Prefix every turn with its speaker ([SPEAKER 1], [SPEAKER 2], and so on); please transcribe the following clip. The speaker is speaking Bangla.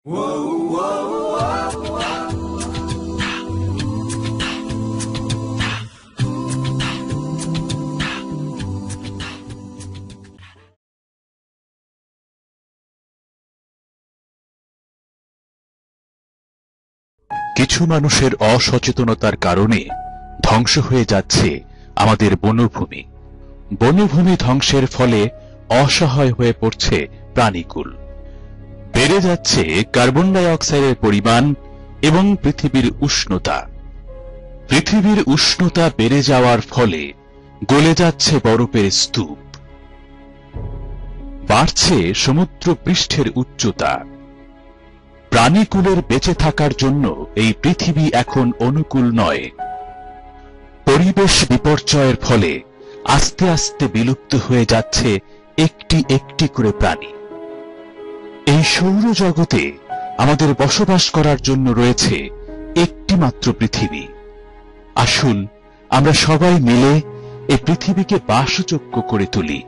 [SPEAKER 1] কিছু মানুষের অসচেতনতার কারণে ধ্বংস হয়ে যাচ্ছে আমাদের বনভূমি। বনভূমি ধ্বংসের ফলে অসহায় হয়ে পড়ছে প্রাণীকুল। বেড়ে যাচ্ছে কার্বন ডাই অক্সাইডের পরিমাণ এবং পৃথিবীর উষ্ণতা। পৃথিবীর উষ্ণতা বেড়ে যাওয়ার ফলে গলে যাচ্ছে বরফের স্তূপ। বাড়ছে সমুদ্র পৃষ্ঠের উচ্চতা। প্রাণীকুলের বেঁচে থাকার জন্য এই পৃথিবী এখন অনুকূল নয়। পরিবেশ বিপর্যয়ের ফলে আস্তে আস্তে বিলুপ্ত হয়ে যাচ্ছে একটি একটি করে প্রাণী। এই সৌরজগতে আমাদের বসবাস করার জন্য রয়েছে একটি মাত্র পৃথিবী। আসুন আমরা সবাই মিলে এই পৃথিবীকে বাসযোগ্য করে তুলি।